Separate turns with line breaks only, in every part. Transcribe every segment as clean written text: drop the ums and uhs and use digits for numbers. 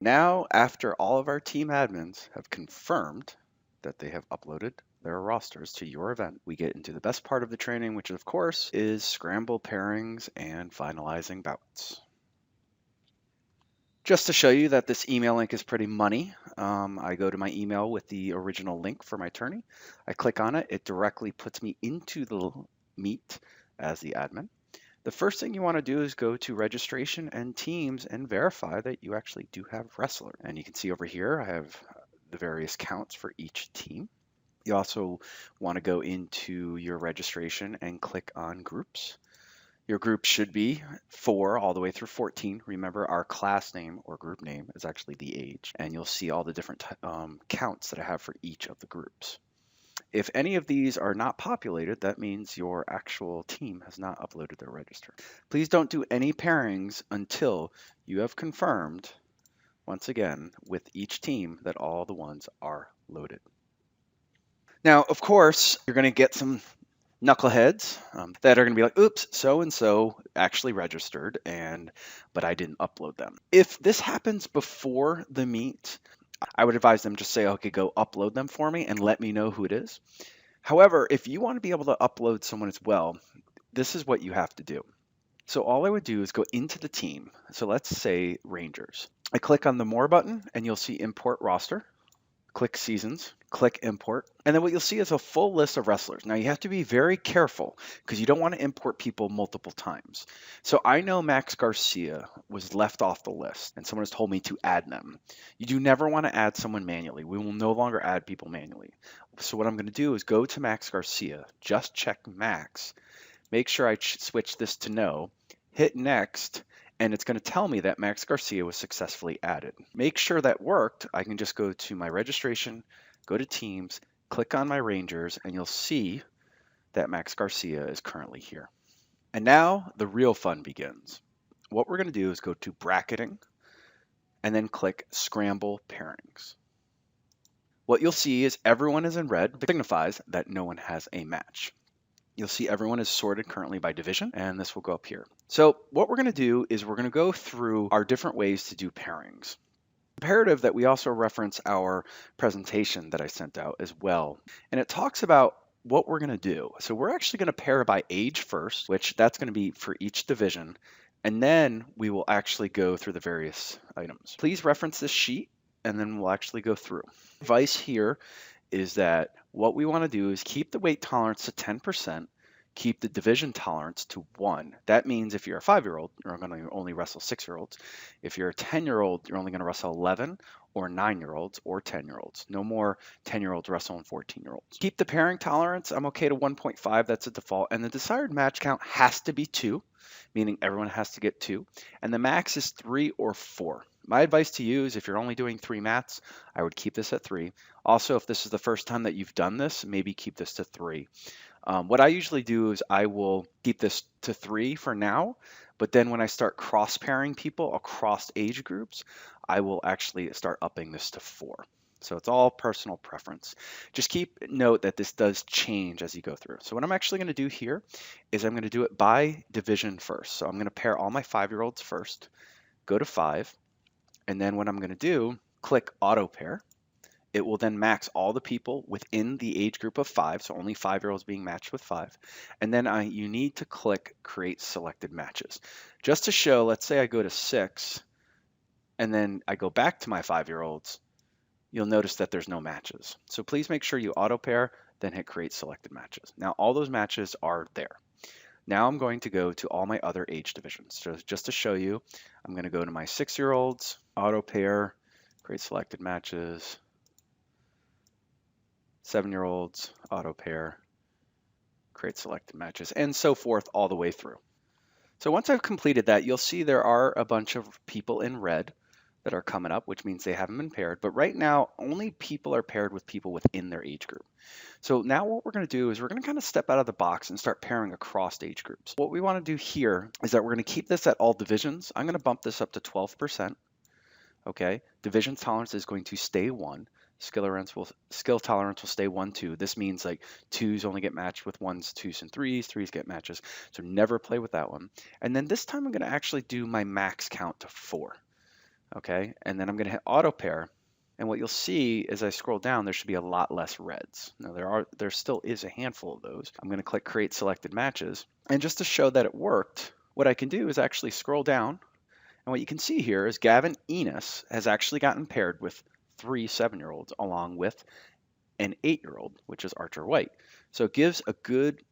Now, after all of our team admins have confirmed that they have uploaded their rosters to your event, we get into the best part of the training, which of course is scramble pairings and finalizing bouts. Just to show you that this email link is pretty money, I go to my email with the original link for my tourney. I click on it. It directly puts me into the meet as the admin. The first thing you want to do is go to registration and teams and verify that you actually do have wrestler. And you can see over here, I have the various counts for each team. You also want to go into your registration and click on groups. Your group should be 4 all the way through 14. Remember, our class name or group name is actually the age, and you'll see all the different counts that I have for each of the groups. If any of these are not populated, that means your actual team has not uploaded their register. Please don't do any pairings until you have confirmed, once again, with each team that all the ones are loaded. Now, of course, you're going to get some knuckleheads that are going to be like, oops, so-and-so actually registered, but I didn't upload them. If this happens before the meet, I would advise them just say, okay, go upload them for me and let me know who it is. However, if you want to be able to upload someone as well, this is what you have to do. So all I would do is go into the team. So let's say Rangers. I click on the More button and you'll see Import Roster. Click Seasons, click Import, and then what you'll see is a full list of wrestlers. Now you have to be very careful because you don't want to import people multiple times. So I know Max Garcia was left off the list and someone has told me to add them. You do never want to add someone manually. We will no longer add people manually. So what I'm going to do is go to Max Garcia, just check Max, make sure I switch this to no, hit next, and it's going to tell me that Max Garcia was successfully added. Make sure that worked. I can just go to my registration, go to teams, click on my Rangers, and you'll see that Max Garcia is currently here. And now the real fun begins. What we're going to do is go to bracketing and then click scramble pairings. What you'll see is everyone is in red, which signifies that no one has a match. You'll see everyone is sorted currently by division, and this will go up here. So what we're going to do is we're going to go through our different ways to do pairings. Imperative that we also reference our presentation that I sent out as well. And it talks about what we're going to do. So we're actually going to pair by age first, which that's going to be for each division. And then we will actually go through the various items. Please reference this sheet, and then we'll actually go through. Advice here is that what we want to do is keep the weight tolerance to 10%, keep the division tolerance to 1. That means if you're a 5-year-old, you're going to only wrestle 6-year-olds. If you're a 10-year-old, you're only going to wrestle 11 or 9-year-olds or 10-year-olds. No more 10-year-olds wrestling 14-year-olds. Keep the pairing tolerance. I'm okay to 1.5. That's a default. And the desired match count has to be 2, meaning everyone has to get 2. And the max is 3 or 4. My advice to you is if you're only doing 3 mats, I would keep this at 3. Also, if this is the first time that you've done this, maybe keep this to 3. What I usually do is I will keep this to 3 for now, but then when I start cross pairing people across age groups, I will actually start upping this to 4. So it's all personal preference. Just keep note that this does change as you go through. So what I'm actually going to do here is I'm going to do it by division first. So I'm going to pair all my 5-year-olds first, go to 5, and then what I'm going to do, click auto pair. It will then max all the people within the age group of 5, so only 5-year-olds being matched with 5. And then you need to click create selected matches. Just to show, let's say I go to 6, and then I go back to my 5-year-olds, you'll notice that there's no matches. So please make sure you auto pair, then hit create selected matches. Now all those matches are there. Now I'm going to go to all my other age divisions. So just to show you, I'm going to go to my 6-year-olds, auto pair, create selected matches, 7-year-olds, auto pair, create selected matches, and so forth all the way through. So once I've completed that, you'll see there are a bunch of people in red that are coming up, which means they haven't been paired. But right now, only people are paired with people within their age group. So now what we're going to do is we're going to kind of step out of the box and start pairing across age groups. What we want to do here is that we're going to keep this at all divisions. I'm going to bump this up to 12%. Okay, division tolerance is going to stay 1. Skill tolerance will stay 1, 2. This means like 2s only get matched with 1s, 2s, and 3s. 3s get matches. So never play with that one. And then this time I'm going to actually do my max count to 4. okay? And then I'm going to hit auto pair. And what you'll see as I scroll down, there should be a lot less reds. Now there still is a handful of those. I'm going to click create selected matches. And just to show that it worked, what I can do is actually scroll down. And what you can see here is Gavin Enos has actually gotten paired with 3 7-year-olds along with an 8-year-old, which is Archer White. So it gives a good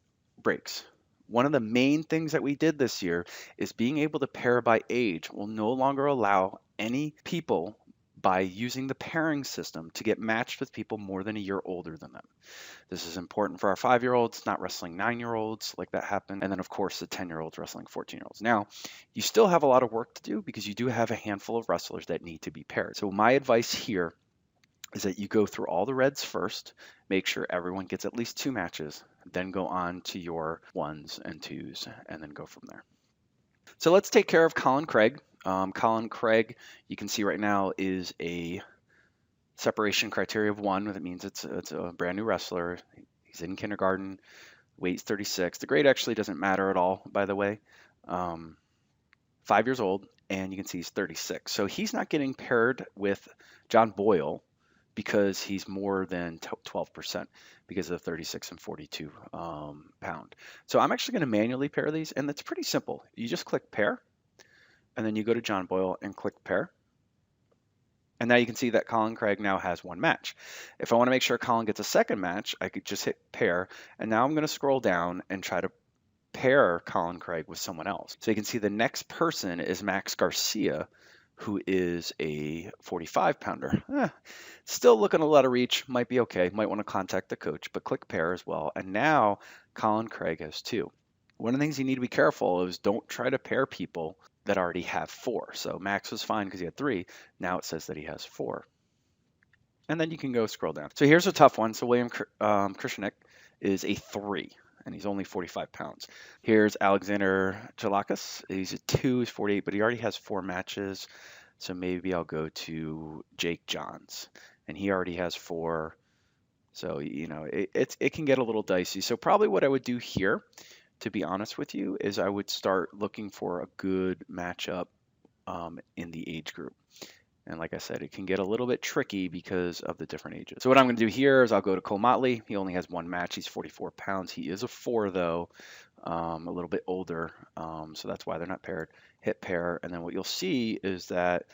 breaks. One of the main things that we did this year is being able to pair by age will no longer allow any people by using the pairing system to get matched with people more than a year older than them. This is important for our 5-year-olds, not wrestling 9-year-olds like that happened. And then, of course, the 10-year-olds wrestling 14-year-olds. Now, you still have a lot of work to do because you do have a handful of wrestlers that need to be paired. So my advice here is that you go through all the reds first, make sure everyone gets at least 2 matches, then go on to your 1s and 2s, and then go from there. So let's take care of Colin Craig. Colin Craig, you can see right now, is a separation criteria of 1. That means it's a brand new wrestler. He's in kindergarten, weight's 36. The grade actually doesn't matter at all, by the way. 5 years old, and you can see he's 36. So he's not getting paired with John Boyle because he's more than 12% because of the 36 and 42 pound. So I'm actually going to manually pair these, and it's pretty simple. You just click pair, and then you go to John Boyle and click pair. And now you can see that Colin Craig now has 1 match. If I want to make sure Colin gets a second match, I could just hit pair, and now I'm going to scroll down and try to pair Colin Craig with someone else. So you can see the next person is Max Garcia, who is a 45 pounder. Still looking a lot of reach, might be okay, might want to contact the coach, but click pair as well. And now Colin Craig has 2. One of the things you need to be careful is don't try to pair people that already have 4. So Max was fine because he had 3. Now it says that he has 4. And then you can go scroll down. So here's a tough one. So William Krishnik is a 3. And he's only 45 pounds. Here's Alexander Jalakis. He's a 2, he's 48, but he already has 4 matches. So maybe I'll go to Jake Johns. And he already has 4. So, you know, it can get a little dicey. So probably what I would do here, to be honest with you, is I would start looking for a good matchup in the age group. And like I said, it can get a little bit tricky because of the different ages. So what I'm going to do here is I'll go to Cole Motley. He only has 1 match. He's 44 pounds. He is a 4, though, a little bit older. So that's why they're not paired. Hit pair. And then what you'll see is that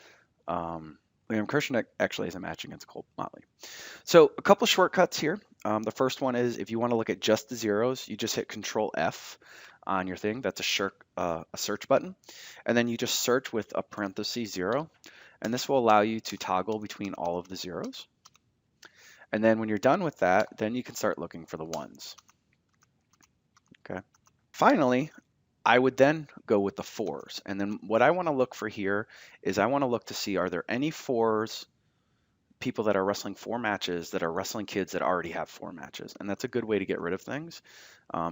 William Krishnik actually has a match against Cole Motley. So a couple shortcuts here. The first one is if you want to look at just the zeros, you just hit Control F on your thing. That's a search button. And then you just search with a parenthesis 0. And this will allow you to toggle between all of the zeros. And then when you're done with that, then you can start looking for the 1s. Okay. Finally, I would then go with the 4s. And then what I want to look for here is I want to look to see, are there any 4s, people that are wrestling 4 matches that are wrestling kids that already have 4 matches. And that's a good way to get rid of things.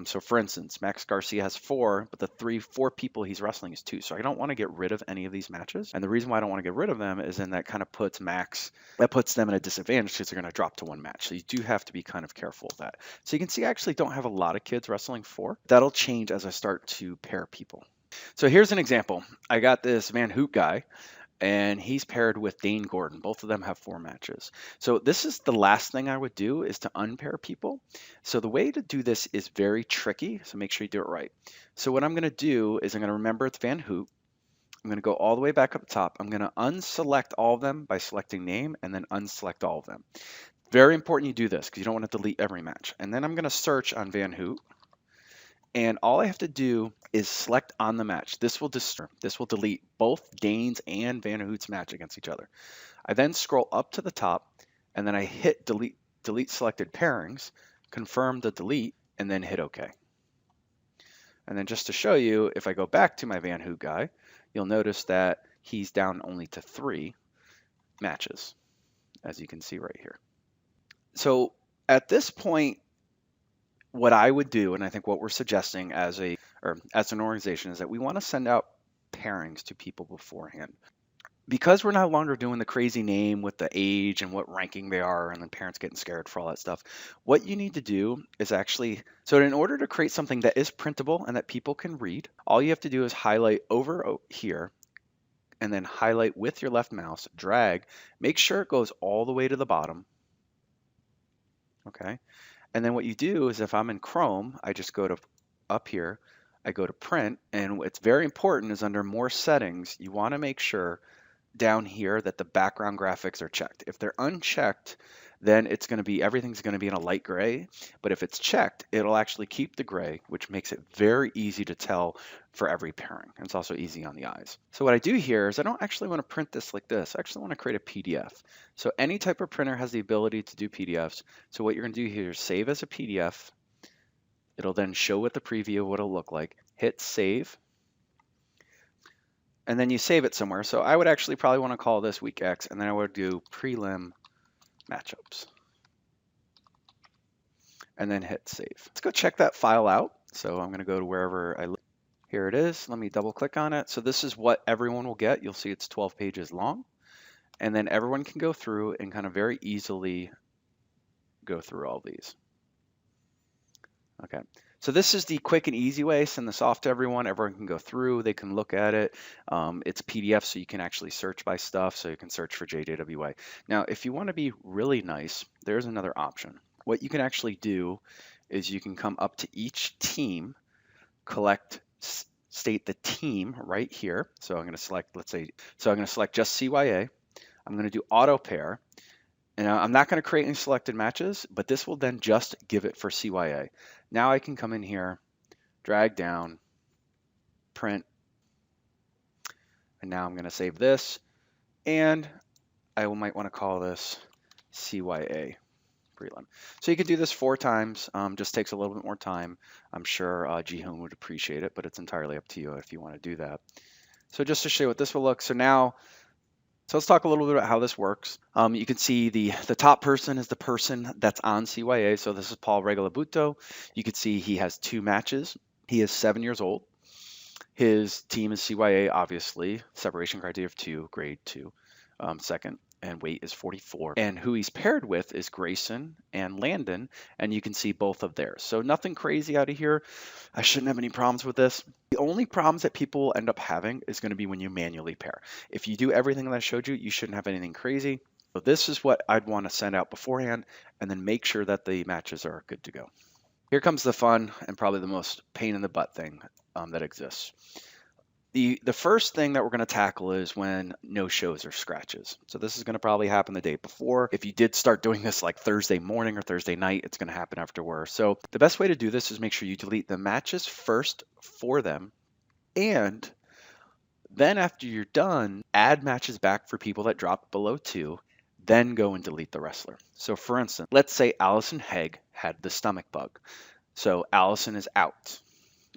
So for instance, Max Garcia has 4, but the 4 people he's wrestling is 2. So I don't want to get rid of any of these matches. And the reason why I don't want to get rid of them is then that kind of puts them in a disadvantage because they're going to drop to 1 match. So you do have to be kind of careful of that. So you can see I actually don't have a lot of kids wrestling 4. That'll change as I start to pair people. So here's an example. I got this Van Hoot guy, and he's paired with Dane Gordon. Both of them have 4 matches. So this is the last thing I would do, is to unpair people. So the way to do this is very tricky, so make sure you do it right. So what I'm going to do is I'm going to remember it's Van Hoot. I'm going to go all the way back up top. I'm going to unselect all of them by selecting name and then unselect all of them. Very important you do this because you don't want to delete every match. And then I'm going to search on Van Hoot. And all I have to do is select on the match. This will delete both Dane's and Van Hoot's match against each other. I then scroll up to the top, and then I hit delete selected pairings, confirm the delete, and then hit OK. And then just to show you, if I go back to my Van Hoot guy, you'll notice that he's down only to 3 matches, as you can see right here. So at this point, what I would do, and I think what we're suggesting as an organization, is that we want to send out pairings to people beforehand. Because we're no longer doing the crazy name with the age and what ranking they are and then parents getting scared for all that stuff, what you need to do is so in order to create something that is printable and that people can read, all you have to do is highlight over here, and then highlight with your left mouse, drag, make sure it goes all the way to the bottom. Okay. And then what you do is if I'm in Chrome, I just go to up here, I go to print, and what's very important is under more settings, you want to make sure down here that the background graphics are checked. If they're unchecked, then it's going to be, everything's going to be in a light gray. But if it's checked, it'll actually keep the gray, which makes it very easy to tell for every pairing. And it's also easy on the eyes. So what I do here is I don't actually want to print this like this. I actually want to create a PDF. So any type of printer has the ability to do PDFs. So what you're going to do here is save as a PDF. It'll then show what the preview of what it'll look like. Hit save. And then you save it somewhere. So I would actually probably want to call this week X, and then I would do prelim matchups. And then hit save. Let's go check that file out. So I'm going to go to wherever I live. Here it is. Let me double click on it. So this is what everyone will get. You'll see it's 12 pages long. And then everyone can go through and kind of very easily go through all these. Okay. So this is the quick and easy way. Send this off to everyone. Everyone can go through. They can look at it. It's PDF, so you can actually search by stuff. So you can search for JJWA. Now, if you want to be really nice, there's another option. What you can actually do is you can come up to each team, state the team right here. So I'm going to select, let's say, so I'm going to select just CYA. I'm going to do auto pair. And I'm not going to create any selected matches, but this will then just give it for CYA. Now I can come in here, drag down, print, and now I'm going to save this. And I might want to call this CYA prelim. So you can do this 4 times, just takes a little bit more time. I'm sure Jihoon would appreciate it, but it's entirely up to you if you want to do that. So just to show you what this will look, so let's talk a little bit about how this works. You can see the top person is the person that's on CYA. So this is Paul Regalabuto. You can see he has 2 matches. He is 7 years old. His team is CYA, obviously. Separation criteria of 2, grade 2, second, and weight is 44. And who he's paired with is Grayson and Landon, and you can see both of theirs. So nothing crazy out of here. I shouldn't have any problems with this. The only problems that people will end up having is going to be when you manually pair. If you do everything that I showed you, you shouldn't have anything crazy. So this is what I'd want to send out beforehand, and then make sure that the matches are good to go. Here comes the fun and probably the most pain in the butt thing that exists. The first thing that we're going to tackle is when no shows or scratches. So this is going to probably happen the day before. If you did start doing this like Thursday morning or Thursday night, it's going to happen afterwards. So the best way to do this is make sure you delete the matches first for them. And then after you're done, add matches back for people that dropped below 2, then go and delete the wrestler. So for instance, let's say Allison Haig had the stomach bug. So Allison is out.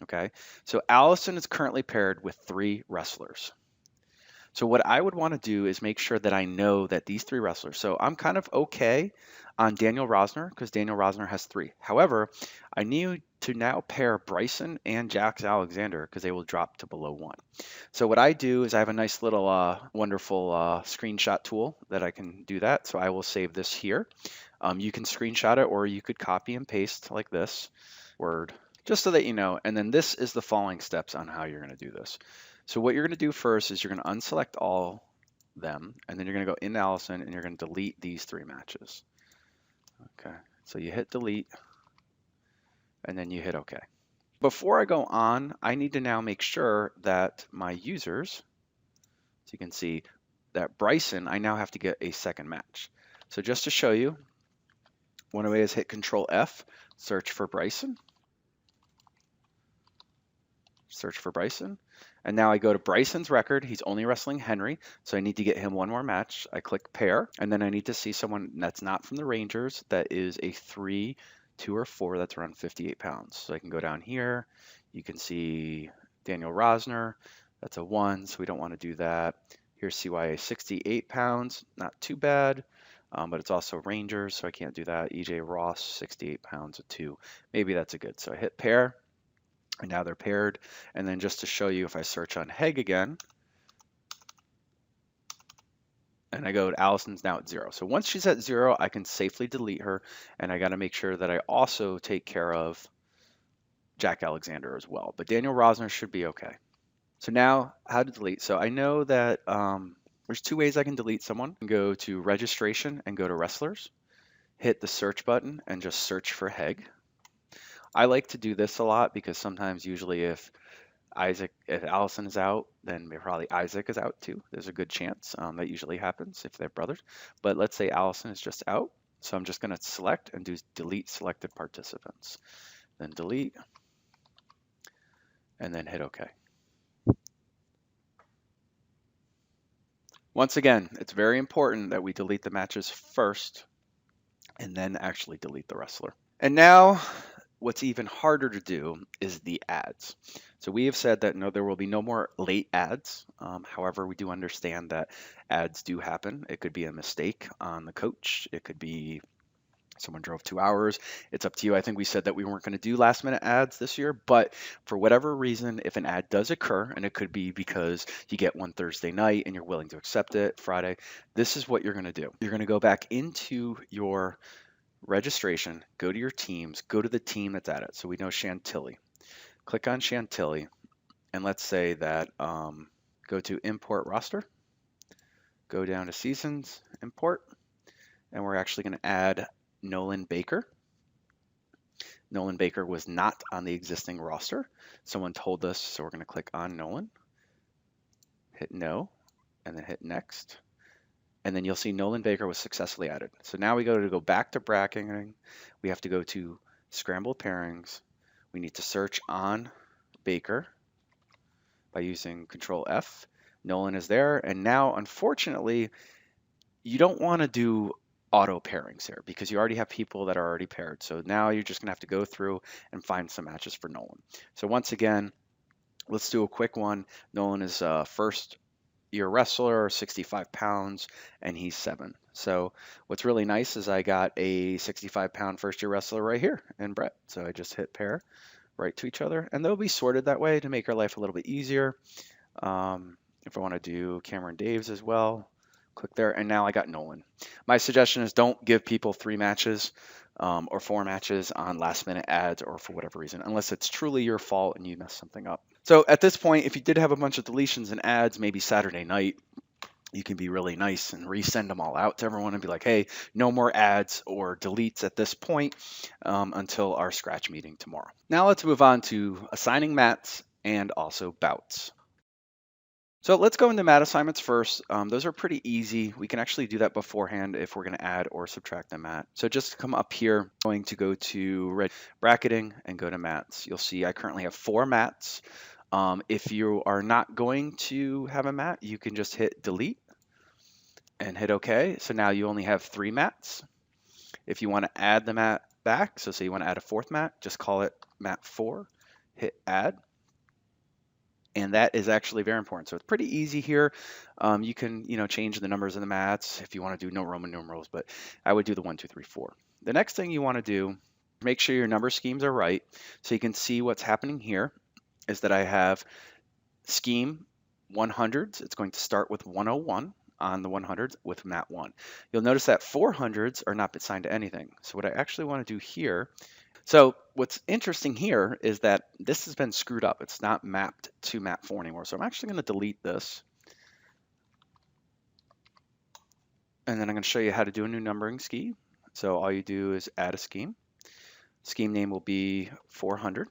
Okay, so Allison is currently paired with 3 wrestlers. So what I would want to do is make sure that I know that these 3 wrestlers, so I'm kind of okay on Daniel Rosner because Daniel Rosner has 3. However, I need to now pair Bryson and Jax Alexander because they will drop to below 1. So what I do is I have a nice little wonderful screenshot tool that I can do that. So I will save this here. You can screenshot it or you could copy and paste like this, Word. Just so that you know, and then this is the following steps on how you're going to do this. So what you're going to do first is you're going to unselect all them, and then you're going to go in Allison, and you're going to delete these 3 matches. Okay, so you hit delete, and then you hit OK. Before I go on, I need to now make sure that my users, so you can see that Bryson, I now have to get a second match. So just to show you, one way is hit Control F, search for Bryson. Search for Bryson, and now I go to Bryson's record. He's only wrestling Henry, so I need to get him 1 more match. I click pair, and then I need to see someone that's not from the Rangers that is a 3, 2, or 4 that's around 58 pounds. So I can go down here. You can see Daniel Rosner. That's a 1, so we don't want to do that. Here's CYA 68 pounds, not too bad, but it's also Rangers, so I can't do that. EJ Ross 68 pounds, a 2. Maybe that's a good. So I hit pair. And now they're paired. And then just to show you, if I search on Haig again, and I go to Allison's now at 0. So once she's at 0, I can safely delete her. And I got to make sure that I also take care of Jack Alexander as well. But Daniel Rosner should be okay. So now how to delete. So I know that there's two ways I can delete someone. Go to registration and go to wrestlers, hit the search button and just search for Heg. I like to do this a lot because sometimes usually if Allison is out, then probably Isaac is out too. There's a good chance that usually happens if they're brothers. But let's say Allison is just out. So I'm just going to select and do delete selected participants. Then delete and then hit OK. Once again, it's very important that we delete the matches first and then actually delete the wrestler. And now what's even harder to do is the ads. So we have said that no, there will be no more late ads. However, we do understand that ads do happen. It could be a mistake on the coach. It could be someone drove 2 hours. It's up to you. I think we said that we weren't going to do last minute ads this year, but for whatever reason, if an ad does occur, and it could be because you get one Thursday night and you're willing to accept it Friday, this is what you're going to do. You're going to go back into your registration, go to your teams, go to the team that's at it. So we know Chantilly. Click on Chantilly, and let's say that go to import roster, go down to seasons, import, and we're actually going to add Nolan Baker. Nolan Baker was not on the existing roster. Someone told us, so we're going to click on Nolan, hit no, and then hit next. And then you'll see Nolan Baker was successfully added. So now we go back to bracketing. We have to go to scramble pairings. We need to search on Baker by using Control F. Nolan is there. And now, unfortunately, you don't want to do auto pairings here because you already have people that are already paired. So now you're just going to have to go through and find some matches for Nolan. So once again, let's do a quick one. Nolan is first year wrestler, 65 pounds, and he's 7. So what's really nice is I got a 65-pound first year wrestler right here in Brett. So I just hit pair right to each other, and they'll be sorted that way to make our life a little bit easier. If I want to do Cameron Daves as well, click there, and now I got Nolan. My suggestion is don't give people 3 matches or 4 matches on last minute ads or for whatever reason, unless it's truly your fault and you mess something up. So at this point, if you did have a bunch of deletions and ads, maybe Saturday night, you can be really nice and resend them all out to everyone and be like, hey, no more ads or deletes at this point until our scratch meeting tomorrow. Now let's move on to assigning mats and also bouts. So let's go into mat assignments first. Those are pretty easy. We can actually do that beforehand if we're going to add or subtract a mat. So just come up here, I'm going to go to bracketing and go to mats. You'll see I currently have 4 mats. If you are not going to have a mat, you can just hit delete and hit OK. So now you only have 3 mats. If you want to add the mat back, so say you want to add a 4th mat, just call it mat 4, hit add. And that is actually very important. So it's pretty easy here. You can, change the numbers of the mats if you want to do no Roman numerals, but I would do the 1, 2, 3, 4. The next thing you want to do, make sure your number schemes are right. So you can see what's happening here is that I have scheme 100s. It's going to start with 101 on the 100s with mat 1. You'll notice that 400s are not assigned to anything. So what I actually want to do here, so what's interesting here is that this has been screwed up. It's not mapped to mat 4 anymore. So I'm actually going to delete this. And then I'm going to show you how to do a new numbering scheme. So all you do is add a scheme. Scheme name will be 400.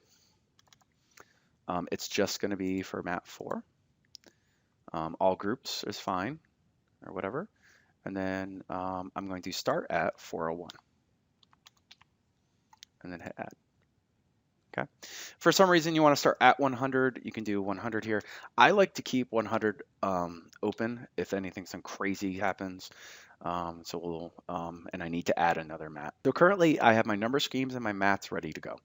It's just going to be for mat 4. All groups is fine or whatever. And then I'm going to start at 401 and then hit add. Okay. For some reason you want to start at 100, you can do 100 here. I like to keep 100 open if anything some crazy happens. And I need to add another mat. So currently I have my number schemes and my mats ready to go.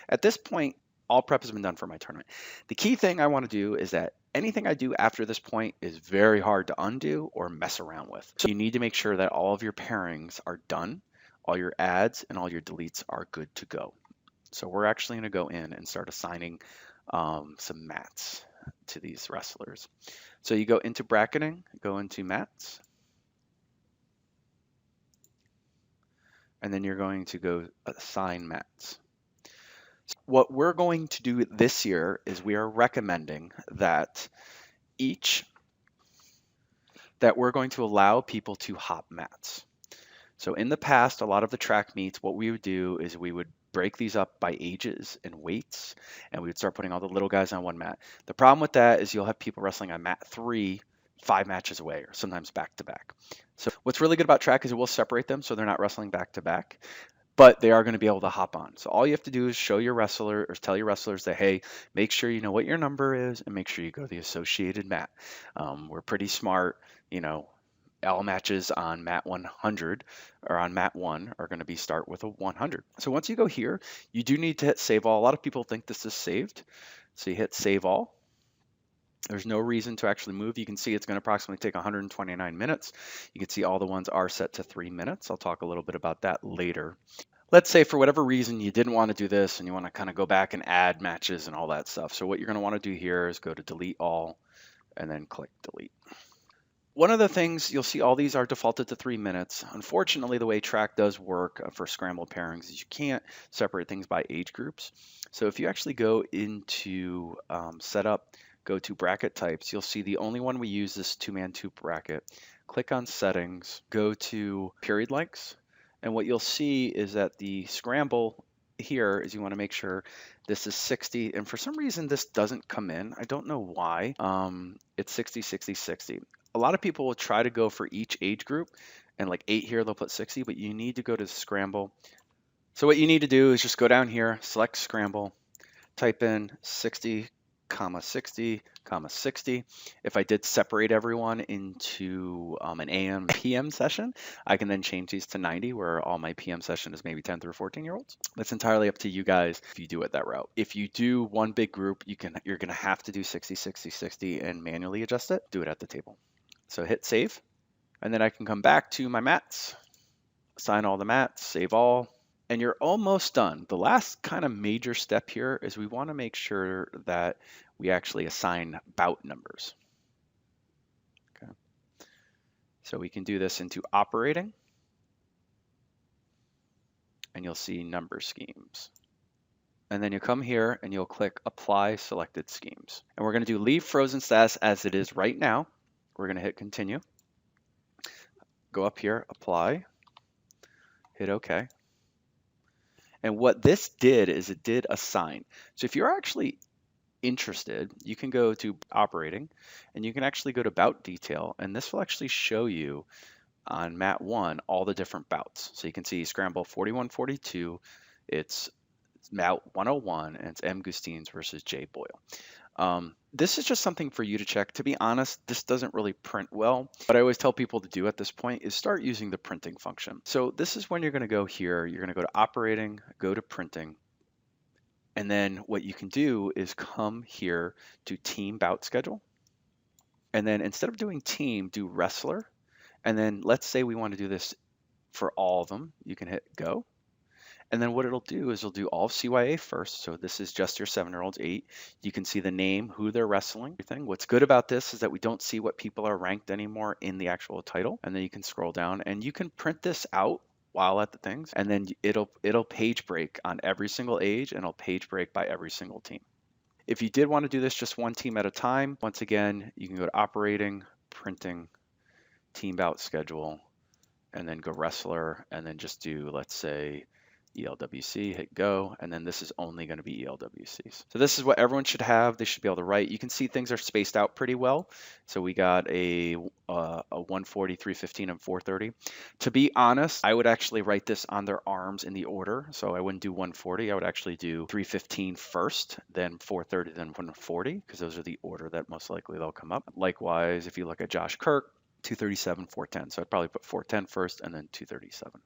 At this point, all prep has been done for my tournament. The key thing I want to do is that anything I do after this point is very hard to undo or mess around with. So you need to make sure that all of your pairings are done, all your adds and all your deletes are good to go. So we're actually going to go in and start assigning some mats to these wrestlers. So you go into bracketing, go into mats, and then you're going to go assign mats. What we're going to do this year is we are recommending that each that we're going to allow people to hop mats. So in the past, a lot of the track meets, what we would do is we would break these up by ages and weights, and we would start putting all the little guys on one mat. The problem with that is you'll have people wrestling on mat 3, 5 matches away, or sometimes back to back. So what's really good about track is it will separate them so they're not wrestling back to back, but they are going to be able to hop on. So all you have to do is show your wrestler or tell your wrestlers that, hey, make sure you know what your number is and make sure you go to the associated mat. We're pretty smart, you know, all matches on mat 100 or on mat 1 are going to be start with a 100. So once you go here, you do need to hit save all. A lot of people think this is saved. So you hit save all. There's no reason to actually move. You can see it's going to approximately take 129 minutes. You can see all the ones are set to 3 minutes. I'll talk a little bit about that later. Let's say for whatever reason you didn't want to do this and you want to kind of go back and add matches and all that stuff. So what you're going to want to do here is go to delete all and then click delete. One of the things you'll see all these are defaulted to 3 minutes. Unfortunately, the way track does work for scramble pairings is you can't separate things by age groups. So if you actually go into setup, go to bracket types, you'll see the only one we use is 2-man 2 bracket. Click on settings, go to period lengths, and what you'll see is that the scramble here is you want to make sure this is 60, and for some reason this doesn't come in. I don't know why. It's 60, 60, 60. A lot of people will try to go for each age group, and like 8 here they'll put 60, but you need to go to scramble. So what you need to do is just go down here, select scramble, type in 60, 60, 60. If I did separate everyone into an AM PM session, I can then change these to 90, where all my PM session is maybe 10 through 14-year-olds. That's entirely up to you guys if you do it that route. If you do one big group, you're going to have to do 60, 60, 60 and manually adjust it. Do it at the table. So hit save, and then I can come back to my mats, assign all the mats, save all, and you're almost done. The last kind of major step here is we want to make sure that we actually assign bout numbers. Okay. So we can do this into operating, and you'll see number schemes. And then you come here and you'll click apply selected schemes. And we're going to do leave frozen status as it is right now. We're going to hit continue. Go up here, apply, hit OK. And what this did is it did assign. So if you're actually interested, you can go to operating and you can actually go to bout detail, and this will actually show you on mat 1 all the different bouts. So you can see scramble 41-42, it's mat 101, and it's M. Gustines versus J. Boyle. This is just something for you to check. To be honest, this doesn't really print well. What I always tell people to do at this point is start using the printing function. So this is when you're going to go here. You're going to go to operating, go to printing, and then what you can do is come here to team bout schedule. And then instead of doing team, do wrestler. And then let's say we want to do this for all of them. You can hit go. And then what it'll do is it'll do all of CYA first. So this is just your 7-year-olds 8. You can see the name, who they're wrestling, everything. What's good about this is that we don't see what people are ranked anymore in the actual title. And then you can scroll down and you can print this out while at the things, and then it'll page break on every single age, and it'll page break by every single team. If you did want to do this just one team at a time, once again, you can go to operating, printing, team bout schedule, and then go wrestler, and then just do, let's say, ELWC, hit go, and then this is only going to be ELWCs. So this is what everyone should have. They should be able to write. You can see things are spaced out pretty well. So we got a 140, 315, and 430. To be honest, I would actually write this on their arms in the order. So I wouldn't do 140. I would actually do 315 first, then 430, then 140, because those are the order that most likely they'll come up. Likewise, if you look at Josh Kirk, 237, 410. So I'd probably put 410 first and then 237.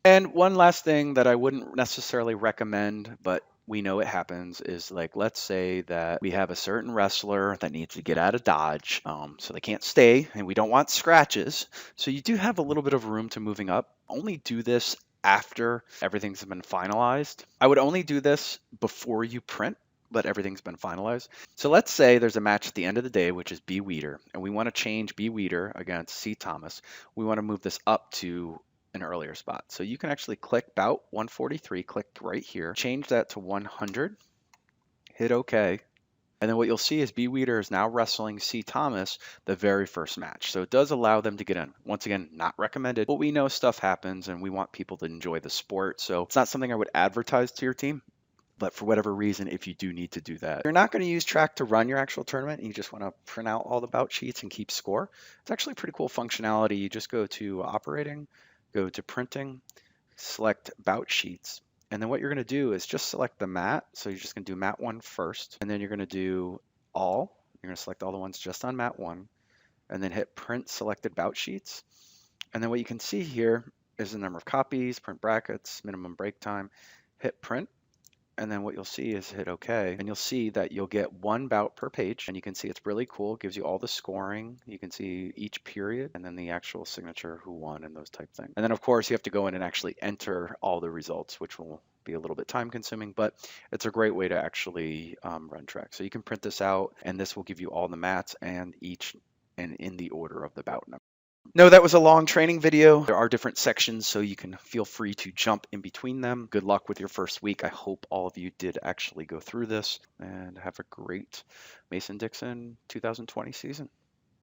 And one last thing that I wouldn't necessarily recommend, but we know it happens, is like, let's say that we have a certain wrestler that needs to get out of Dodge, so they can't stay, and we don't want scratches. So you do have a little bit of room to moving up. Only do this after everything's been finalized. I would only do this before you print, but everything's been finalized. So let's say there's a match at the end of the day, which is B. Weeder, and we want to change B. Weeder against C. Thomas. We want to move this up to an earlier spot. So you can actually click bout 143, click right here, change that to 100, hit OK. And then what you'll see is B. Weeder is now wrestling C. Thomas the very first match. So it does allow them to get in. Once again, not recommended, but we know stuff happens and we want people to enjoy the sport. So it's not something I would advertise to your team. But for whatever reason, if you do need to do that, you're not going to use Track to run your actual tournament, and you just want to print out all the bout sheets and keep score. It's actually pretty cool functionality. You just go to operating, go to printing, select bout sheets. And then what you're going to do is just select the mat. So you're just going to do mat 1 first, and then you're going to do all. You're going to select all the ones just on mat 1, and then hit print selected bout sheets. And then what you can see here is the number of copies, print brackets, minimum break time, hit print. And then what you'll see is hit OK, and you'll see that you'll get 1 bout per page, and you can see it's really cool. It gives you all the scoring. You can see each period and then the actual signature, who won, and those type things. And then of course you have to go in and actually enter all the results, which will be a little bit time consuming, but it's a great way to actually run track. So you can print this out, and this will give you all the mats and each and in the order of the bout number. No, that was a long training video. There are different sections, so you can feel free to jump in between them. Good luck with your first week. I hope all of you did actually go through this, and have a great Mason-Dixon 2020 season.